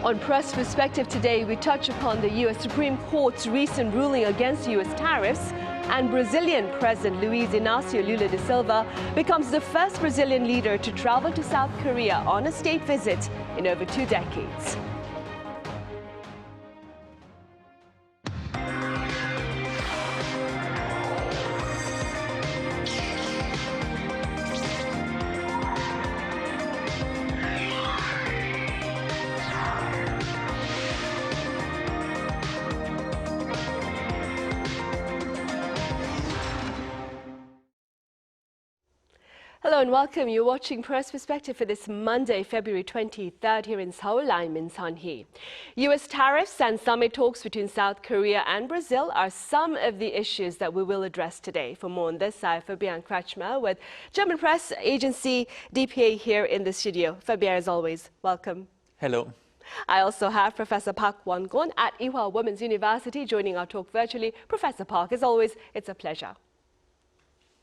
On Press Perspective today, we touch upon the U.S. Supreme Court's recent ruling against U.S. tariffs, and Brazilian President Luiz Inácio Lula da Silva becomes the first Brazilian leader to travel to South Korea on a state visit in over 2 decades. Hello and welcome. You're watching Press Perspective for this Monday, February 23rd here in Seoul. I'm Min Sun-hee. U.S. tariffs and summit talks between South Korea and Brazil are some of the issues that we will address today. For more on this, I have Fabian Kretschmer with German press agency DPA here in the studio. Fabian, as always, welcome. Hello. I also have Professor Park Won-gon at Ewha Womans University joining our talk virtually. Professor Park, as always, it's a pleasure.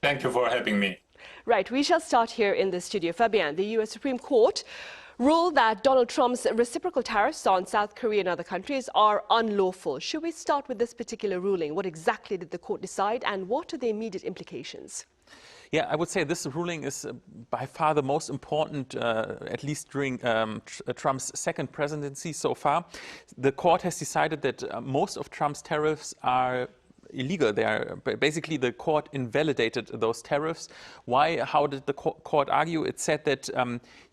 Thank you for having me. Right, we shall start here in the studio. Fabian, the U.S. Supreme Court ruled that Donald Trump's reciprocal tariffs on South Korea and other countries are unlawful. Should we start with this particular ruling? What exactly did the court decide, and what are the immediate implications? Yeah, I would say this ruling is by far the most important, at least during Trump's second presidency so far. The court has decided that most of Trump's tariffs are illegal. They are basically, the court invalidated those tariffs. Why? How did the court argue? It said that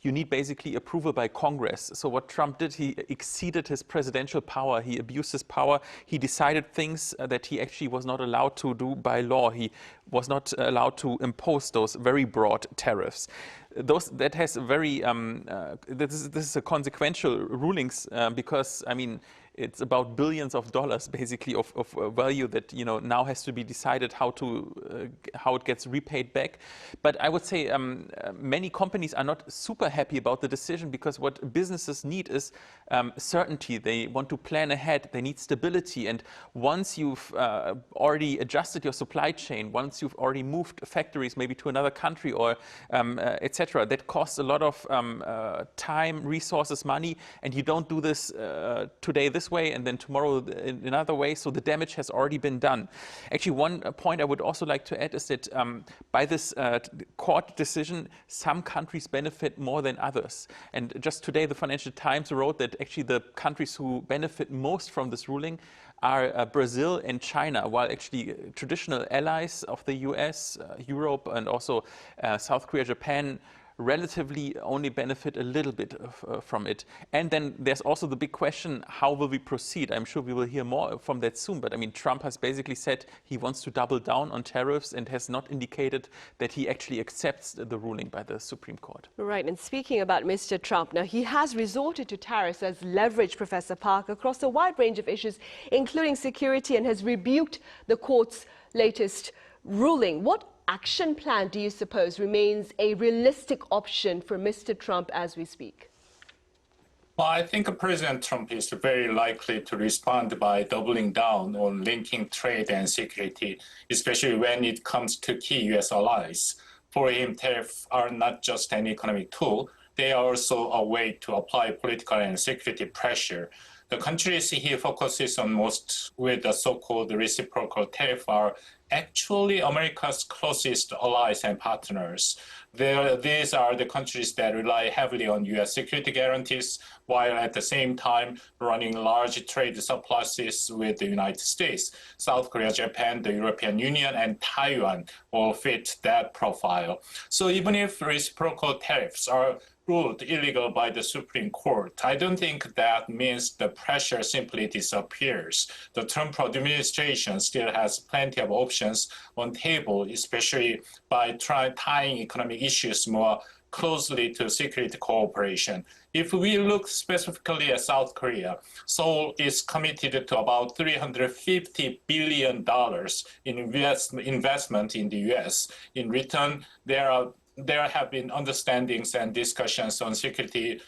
you need basically approval by Congress. So what Trump did, he exceeded his presidential power. He abused his power. He decided things that he actually was not allowed to do by law. He was not allowed to impose those very broad tariffs. That has very this is a consequential rulings because, I mean, it's about billions of dollars basically of value that now has to be decided how it gets repaid back. But I would say many companies are not super happy about the decision, because what businesses need is certainty. They want to plan ahead. They need stability. And once you've already adjusted your supply chain, once you've already moved factories maybe to another country or etc., that costs a lot of time, resources, money, and you don't do this today this way and then tomorrow in another way, so the damage has already been done. Actually, one point I would also like to add is that by this court decision, some countries benefit more than others. And just today, the Financial Times wrote that actually the countries who benefit most from this ruling are Brazil and China, while actually traditional allies of the US, Europe, and also South Korea, Japan, relatively only benefit a little bit from it. And then there's also the big question, how will we proceed? I'm sure we will hear more from that soon, but I mean, Trump has basically said he wants to double down on tariffs and has not indicated that he actually accepts the ruling by the Supreme Court. Right, and speaking about Mr. Trump, now he has resorted to tariffs as leverage, Professor Park, across a wide range of issues, including security, and has rebuked the court's latest ruling. What action plan do you suppose remains a realistic option for Mr. Trump as we speak? Well, I think President Trump is very likely to respond by doubling down on linking trade and security, especially when it comes to key U.S. allies. For him, tariffs are not just an economic tool, they are also a way to apply political and security pressure. The countries he focuses on most with the so-called reciprocal tariff are actually America's closest allies and partners. These are the countries that rely heavily on U.S. security guarantees, while at the same time running large trade surpluses with the United States. South Korea, Japan, the European Union, and Taiwan all fit that profile. So even if reciprocal tariffs are ruled illegal by the Supreme Court, I don't think that means the pressure simply disappears. The Trump administration still has plenty of options on table, especially by tying economic issues more closely to security cooperation. If we look specifically at South Korea, Seoul is committed to about $350 billion in investment in the U.S. In return, there have been understandings and discussions on security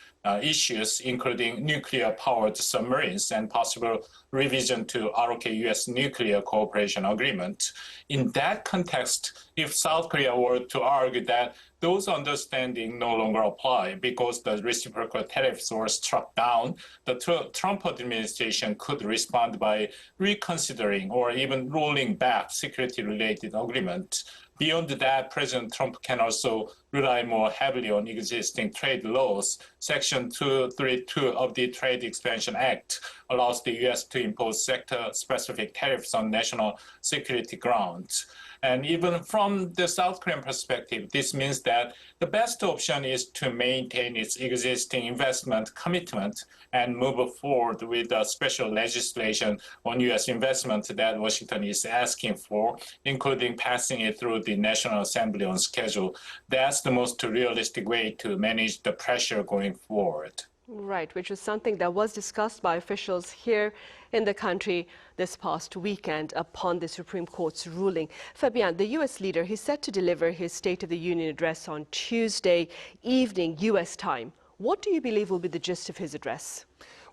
issues, including nuclear-powered submarines and possible revision to ROK-US nuclear cooperation agreement. In that context, if South Korea were to argue that those understandings no longer apply because the reciprocal tariffs were struck down, the Trump administration could respond by reconsidering or even rolling back security-related agreements. Beyond that, President Trump can also rely more heavily on existing trade laws. Section 232 of the Trade Expansion Act allows the U.S. to impose sector-specific tariffs on national security grounds. And even from the South Korean perspective, this means that the best option is to maintain its existing investment commitment and move forward with the special legislation on U.S. investment that Washington is asking for, including passing it through the National Assembly on schedule. That's the most realistic way to manage the pressure going forward. Right, which is something that was discussed by officials here in the country this past weekend upon the Supreme Court's ruling. Fabian, the U.S. leader, he's set to deliver his State of the Union address on Tuesday evening, U.S. time. What do you believe will be the gist of his address?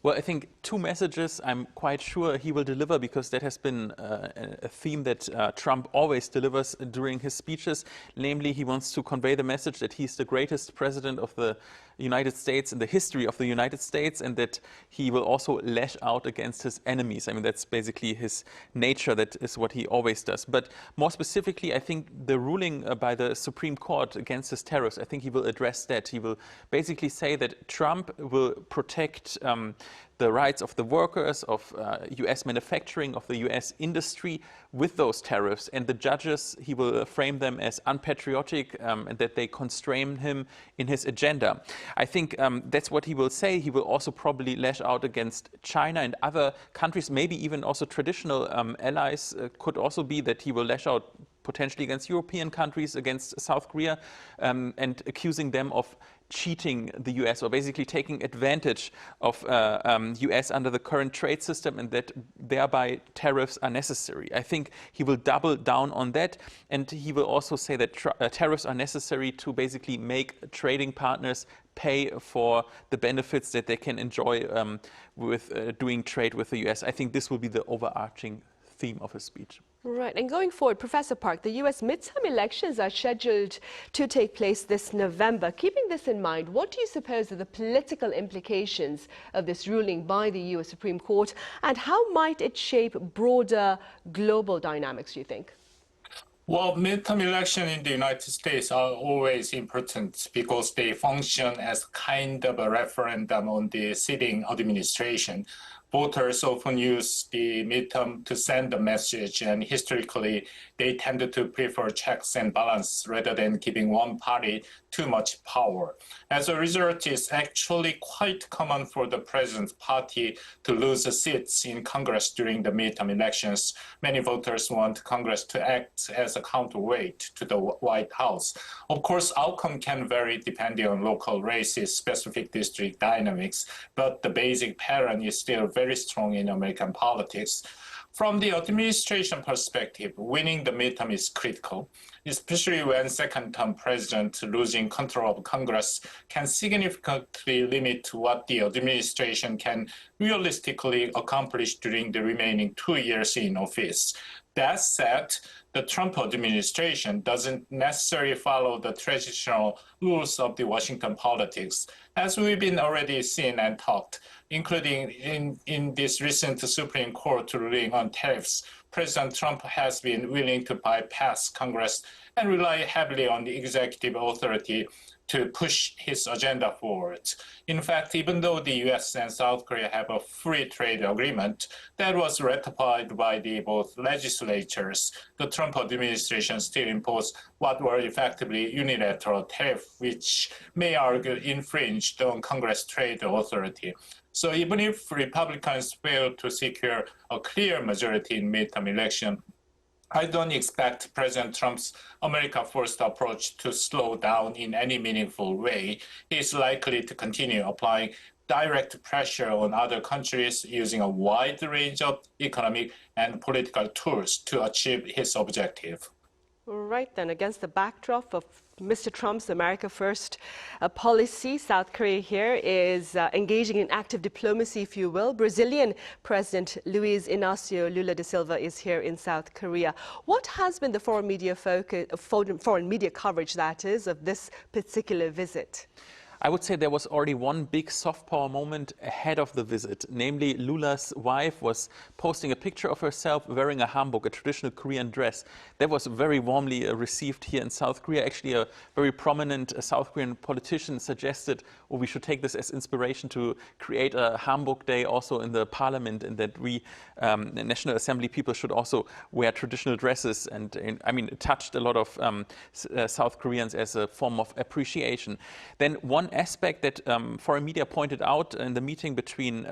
Well, I think two messages I'm quite sure he will deliver, because that has been a theme that Trump always delivers during his speeches. Namely, he wants to convey the message that he's the greatest president of the United States in the history of the United States, and that he will also lash out against his enemies. I mean, that's basically his nature. That is what he always does. But more specifically, I think the ruling by the Supreme Court against his tariffs, I think he will address that. He will basically say that Trump will protect the rights of the workers, of U.S. manufacturing, of the U.S. industry with those tariffs. And the judges, he will frame them as unpatriotic and that they constrain him in his agenda. I think that's what he will say. He will also probably lash out against China and other countries, maybe even also traditional allies. Could also be that he will lash out potentially against European countries, against South Korea, and accusing them of cheating the U.S. or basically taking advantage of U.S. under the current trade system, and that thereby tariffs are necessary. I think he will double down on that, and he will also say that tariffs are necessary to basically make trading partners pay for the benefits that they can enjoy with doing trade with the U.S. I think this will be the overarching theme of his speech. Right. And going forward, Professor Park, the U.S. midterm elections are scheduled to take place this November. Keeping this in mind, what do you suppose are the political implications of this ruling by the U.S. Supreme Court, and how might it shape broader global dynamics, do you think? Well, midterm elections in the United States are always important because they function as kind of a referendum on the sitting administration. Voters often use the midterm to send a message, and historically, they tended to prefer checks and balance rather than giving one party too much power. As a result, it's actually quite common for the president's party to lose seats in Congress during the midterm elections. Many voters want Congress to act as a counterweight to the White House. Of course, outcome can vary depending on local races, specific district dynamics, but the basic pattern is still very strong in American politics. From the administration perspective, winning the midterm is critical, especially when second-term president losing control of Congress can significantly limit what the administration can realistically accomplish during the remaining 2 years in office. That said, the Trump administration doesn't necessarily follow the traditional rules of the Washington politics, as we've been already seen and talked, including in this recent Supreme Court ruling on tariffs. President Trump has been willing to bypass Congress and rely heavily on the executive authority to push his agenda forward. In fact, even though the U.S. and South Korea have a free trade agreement that was ratified by the both legislatures, the Trump administration still imposed what were effectively unilateral tariffs, which may argue infringed on Congress trade authority. So even if Republicans fail to secure a clear majority in midterm election, I don't expect President Trump's America First approach to slow down in any meaningful way. He's likely to continue applying direct pressure on other countries using a wide range of economic and political tools to achieve his objective. Right then, against the backdrop of Mr. Trump's America First policy, South Korea here is engaging in active diplomacy, if you will. Brazilian President Luiz Inácio Lula da Silva is here in South Korea. What has been the foreign media coverage, that is, of this particular visit? I would say there was already one big soft power moment ahead of the visit. Namely, Lula's wife was posting a picture of herself wearing a hanbok, a traditional Korean dress. That was very warmly received here in South Korea. Actually, a very prominent South Korean politician suggested, well, we should take this as inspiration to create a hanbok day also in the parliament, and that we, the National Assembly people, should also wear traditional dresses. And I mean, it touched a lot of South Koreans as a form of appreciation. Then one aspect that foreign media pointed out in the meeting between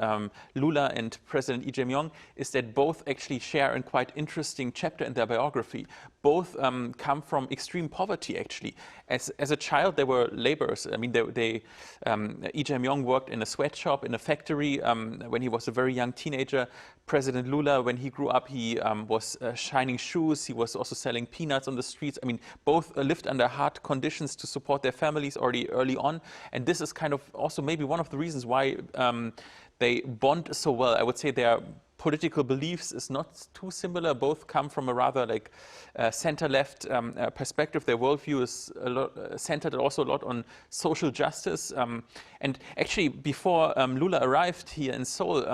Lula and President Lee Jae-myung is that both actually share a quite interesting chapter in their biography. Both come from extreme poverty, actually. As a child, they were laborers. I mean, Lee Jae-myung worked in a sweatshop, in a factory when he was a very young teenager. President Lula, when he grew up, he was shining shoes. He was also selling peanuts on the streets. I mean, both lived under hard conditions to support their families already early on. And this is kind of also maybe one of the reasons why they bond so well. I would say their political beliefs is not too similar. Both come from a rather like center-left perspective. Their worldview is centered also a lot on social justice. And actually, before Lula arrived here in Seoul,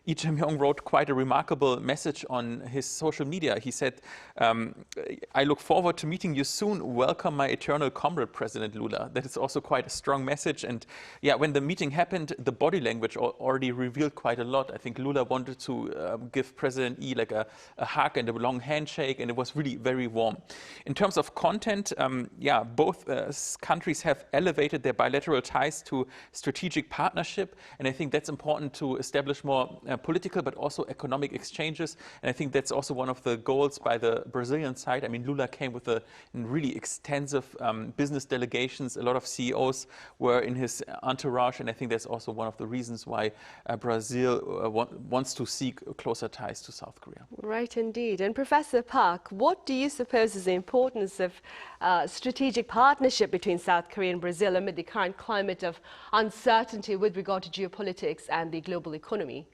Lee Jae-myung wrote quite a remarkable message on his social media. He said, I look forward to meeting you soon. Welcome, my eternal comrade, President Lula. That is also quite a strong message. And yeah, when the meeting happened, the body language already revealed quite a lot. I think Lula wanted to give President Lee like a hug and a long handshake, and it was really very warm. In terms of content, yeah, both countries have elevated their bilateral ties to strategic partnership, and I think that's important to establish more political but also economic exchanges, and I think that's also one of the goals by the Brazilian side. I mean, Lula came with a really extensive business delegations. A lot of CEOs were in his entourage, and I think that's also one of the reasons why Brazil wants to seek closer ties to South Korea. Right, indeed. And Professor Park, what do you suppose is the importance of strategic partnership between South Korea and Brazil amid the current climate of uncertainty with regard to geopolitics and the global economy?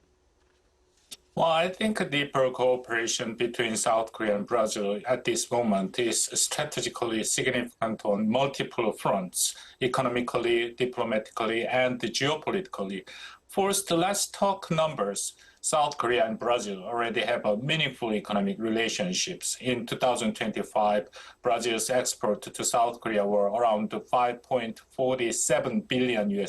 Well, I think a deeper cooperation between South Korea and Brazil at this moment is strategically significant on multiple fronts, economically, diplomatically, and geopolitically. First, let's talk numbers. South Korea and Brazil already have a meaningful economic relationships. In 2025, Brazil's export to South Korea were around $5.47 billion,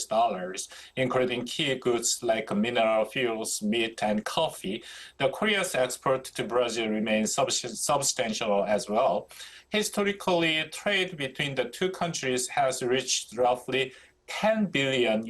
including key goods like mineral fuels, meat, and coffee. The Korea's export to Brazil remains substantial as well. Historically, trade between the two countries has reached roughly $10 billion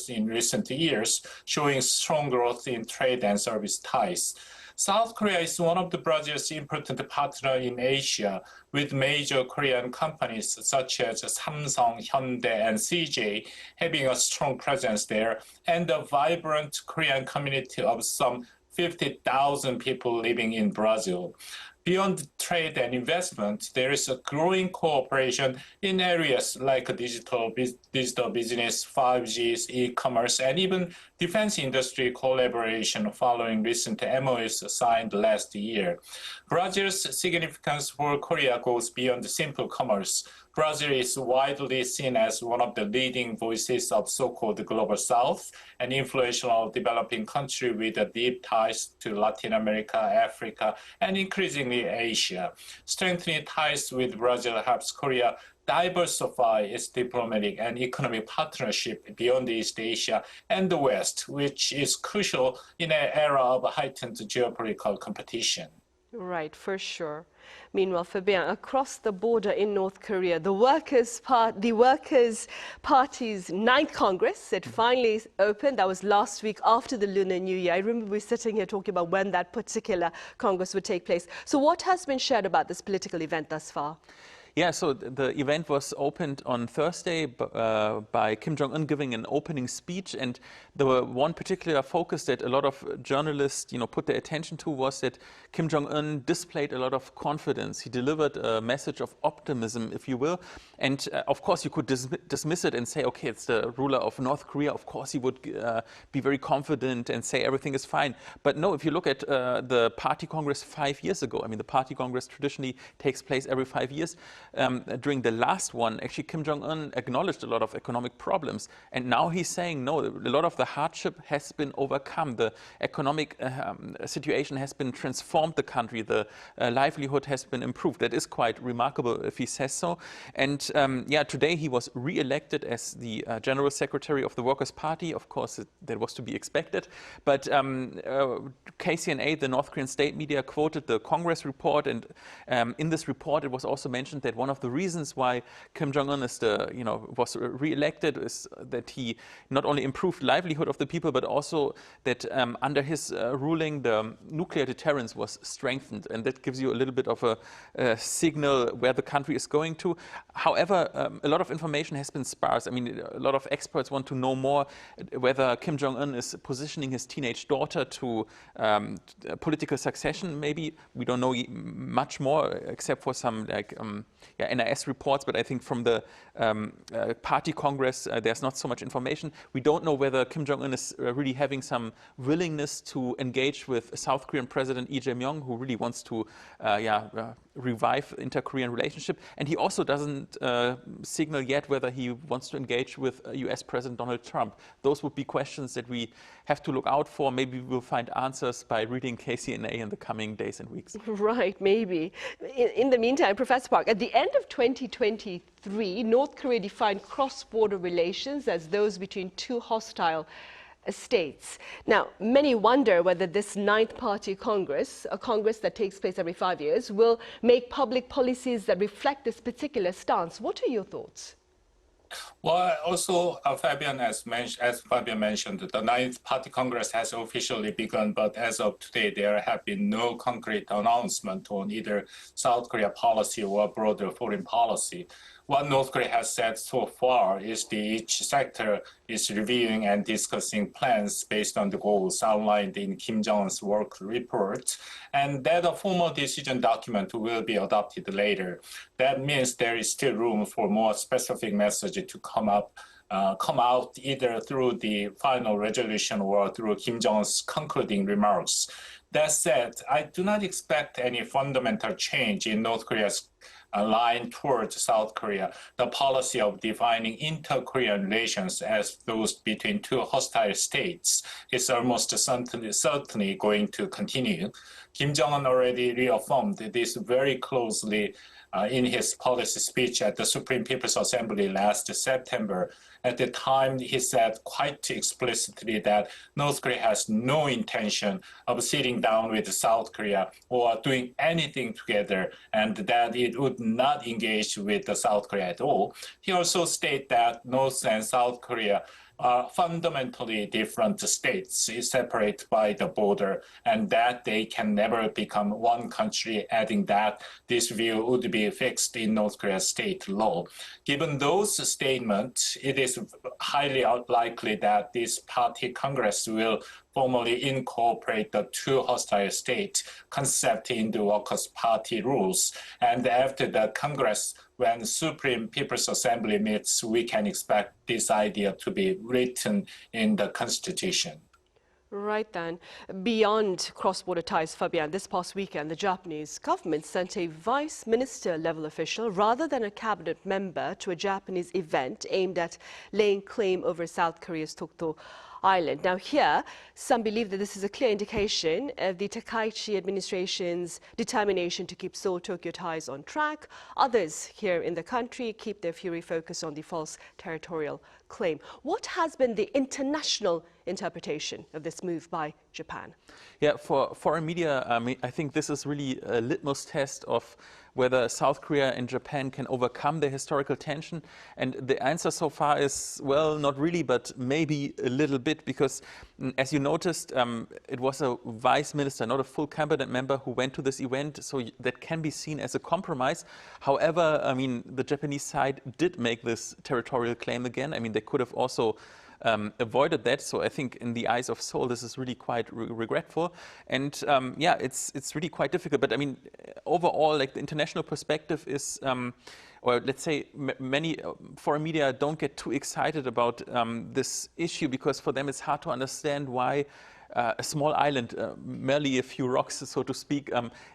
in recent years, showing strong growth in trade and service ties. South Korea is one of Brazil's important partners in Asia, with major Korean companies such as Samsung, Hyundai, and CJ having a strong presence there, and a vibrant Korean community of some 50,000 people living in Brazil. Beyond trade and investment, there is a growing cooperation in areas like digital business, 5G, e-commerce, and even defense industry collaboration following recent MOUs signed last year. Brazil's significance for Korea goes beyond simple commerce. Brazil is widely seen as one of the leading voices of so-called Global South, an influential developing country with deep ties to Latin America, Africa, and increasingly Asia. Strengthening ties with Brazil helps Korea diversify its diplomatic and economic partnership beyond East Asia and the West, which is crucial in an era of heightened geopolitical competition. Right, for sure. Meanwhile, Fabian, across the border in North Korea, the Workers' Party's 9th Congress, it finally opened. That was last week after the Lunar New Year. I remember we were sitting here talking about when that particular Congress would take place. So what has been shared about this political event thus far? Yeah, so the event was opened on Thursday by Kim Jong-un giving an opening speech, and the one particular focus that a lot of journalists, put their attention to was that Kim Jong-un displayed a lot of confidence. He delivered a message of optimism, if you will, and of course you could dismiss it and say, okay, it's the ruler of North Korea. Of course he would be very confident and say everything is fine. But no, if you look at the Party Congress 5 years ago, I mean, the Party Congress traditionally takes place every 5 years. During the last one, actually, Kim Jong-un acknowledged a lot of economic problems. And now he's saying, no, a lot of the hardship has been overcome. The economic situation has been transformed the country. The livelihood has been improved. That is quite remarkable if he says so. And yeah, today he was re-elected as the General Secretary of the Workers' Party. Of course, that was to be expected. But KCNA, the North Korean state media, quoted the Congress report. And in this report, it was also mentioned that one of the reasons why Kim Jong-un is was re-elected is that he not only improved livelihood of the people, but also that under his ruling, the nuclear deterrence was strengthened, and that gives you a little bit of a signal where the country is going to. However, a lot of information has been sparse. I mean, a lot of experts want to know more whether Kim Jong-un is positioning his teenage daughter to political succession. Maybe we don't know much more except for some NIS reports, but I think from the Party Congress, there's not so much information. We don't know whether Kim Jong-un is really having some willingness to engage with South Korean President Lee Jae-myung, who really wants to revive inter-Korean relationship. And he also doesn't signal yet whether he wants to engage with US President Donald Trump. Those would be questions that we have to look out for. Maybe we'll find answers by reading KCNA in the coming days and weeks. Right, maybe. In the meantime, Professor Park, at the end of 2023, North Korea defined cross-border relations as those between two hostile states. Now, many wonder whether this Ninth Party Congress, a Congress that takes place every 5 years, will make public policies that reflect this particular stance. What are your thoughts? Well, also, Fabian, as Fabian mentioned, the Ninth Party Congress has officially begun, but as of today, there have been no concrete announcement on either South Korea policy or broader foreign policy. What North Korea has said so far is each sector is reviewing and discussing plans based on the goals outlined in Kim Jong-un's work report, and that a formal decision document will be adopted later. That means there is still room for more specific message to come out either through the final resolution or through Kim Jong-un's concluding remarks. That said, I do not expect any fundamental change in North Korea's line towards South Korea. The policy of defining inter-Korean relations as those between two hostile states is almost certainly going to continue. Kim Jong-un already reaffirmed this very closely in his policy speech at the Supreme People's Assembly last September. At the time, he said quite explicitly that North Korea has no intention of sitting down with South Korea or doing anything together, and that it would not engage with South Korea at all. He also stated that North and South Korea are fundamentally different states, separated by the border, and that they can never become one country, adding that this view would be fixed in North Korea's state law. Given those statements, it is highly unlikely that this party Congress will formally incorporate the two hostile state concept into Workers' Party rules. And after the Congress, when Supreme People's Assembly meets, we can expect this idea to be written in the Constitution. Right then. Beyond cross-border ties, Fabian, this past weekend, the Japanese government sent a vice minister level official rather than a cabinet member to a Japanese event aimed at laying claim over South Korea's Dokdo Island. Now here, some believe that this is a clear indication of the Takaichi administration's determination to keep Seoul-Tokyo ties on track. Others here in the country keep their fury focused on the false territorial claim. What has been the international interpretation of this move by Japan? Yeah, for foreign media, I think this is really a litmus test of whether South Korea and Japan can overcome the historical tension. And the answer so far is, well, not really, but maybe a little bit, because as you noticed, it was a vice minister, not a full cabinet member, who went to this event, so that can be seen as a compromise. However, I mean, the Japanese side did make this territorial claim again. I mean, they could have also avoided that. So I think in the eyes of Seoul, this is really quite regretful. And yeah, it's really quite difficult. But I mean, overall, like the international perspective is, or let's say many foreign media don't get too excited about this issue, because for them it's hard to understand why a small island, merely a few rocks, so to speak,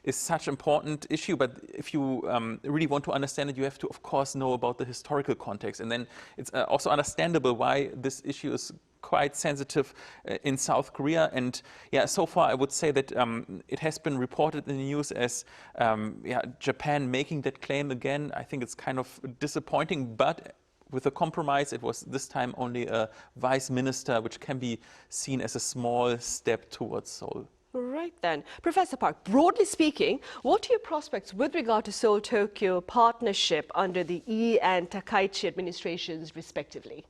is such an important issue. But if you really want to understand it, you have to, of course, know about the historical context. And then it's also understandable why this issue is quite sensitive in South Korea. And yeah, so far I would say that it has been reported in the news as yeah, Japan making that claim again. I think it's kind of disappointing, but with a compromise, it was this time only a vice minister, which can be seen as a small step towards Seoul. Right then. Professor Park, broadly speaking, what are your prospects with regard to Seoul-Tokyo partnership under the Lee and Takaichi administrations, respectively?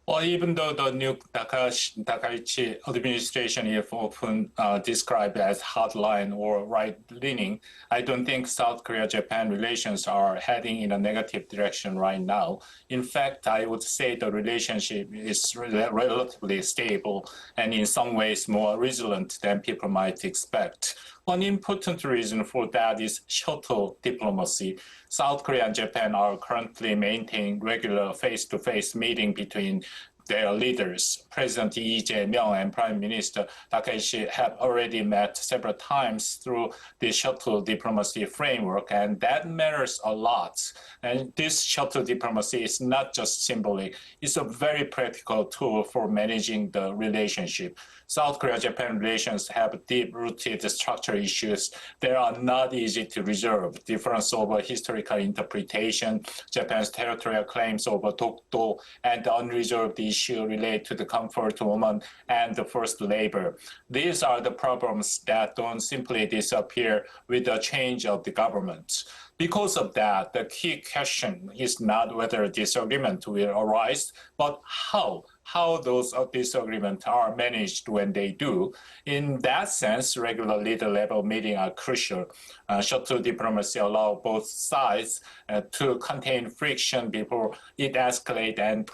Well, even though the new Takaichi administration is often described as hardline or right-leaning, I don't think South Korea-Japan relations are heading in a negative direction right now. In fact, I would say the relationship is relatively stable and in some ways more resilient than people might expect. One important reason for that is shuttle diplomacy. South Korea and Japan are currently maintaining regular face-to-face meetings between their leaders. President Lee Jae-myung and Prime Minister Takaichi have already met several times through the shuttle diplomacy framework, and that matters a lot. And this shuttle diplomacy is not just symbolic, it's a very practical tool for managing the relationship. South Korea-Japan relations have deep-rooted structural issues that are not easy to resolve. Difference over historical interpretation, Japan's territorial claims over Dokdo, and the unresolved issue related to the comfort woman and the forced labor. These are the problems that don't simply disappear with the change of the government. Because of that, the key question is not whether a disagreement will arise, but how those disagreements are managed when they do. In that sense, regular leader-level meetings are crucial. Shuttle diplomacy allows both sides to contain friction before it escalates and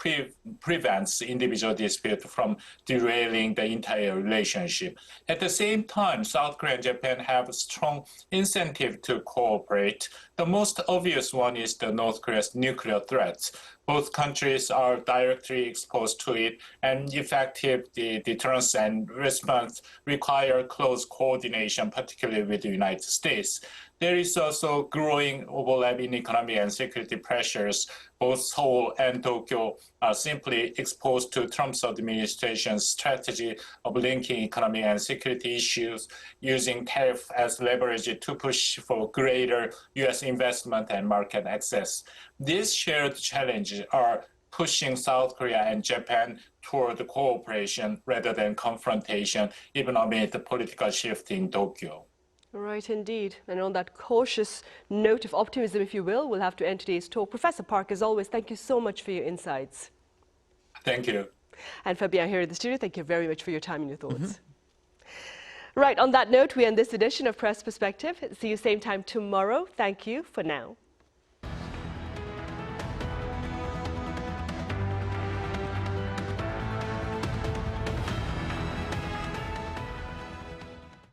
prevents individual dispute from derailing the entire relationship. At the same time, South Korea and Japan have a strong incentive to cooperate. The most obvious one is the North Korea's nuclear threat. Both countries are directly exposed to it, and effective deterrence and response require close coordination, particularly with the United States. There is also growing overlap in economic and security pressures. Both Seoul and Tokyo are simply exposed to Trump's administration's strategy of linking economic and security issues, using tariffs as leverage to push for greater U.S. investment and market access. These shared challenges are pushing South Korea and Japan toward cooperation rather than confrontation, even amid the political shift in Tokyo. Right, indeed. And on that cautious note of optimism, if you will, we'll have to end today's talk. Professor Park, as always, thank you so much for your insights. Thank you. And Fabian here in the studio, thank you very much for your time and your thoughts. Right, on that note, we end this edition of Press Perspective. See you same time tomorrow. Thank you for now.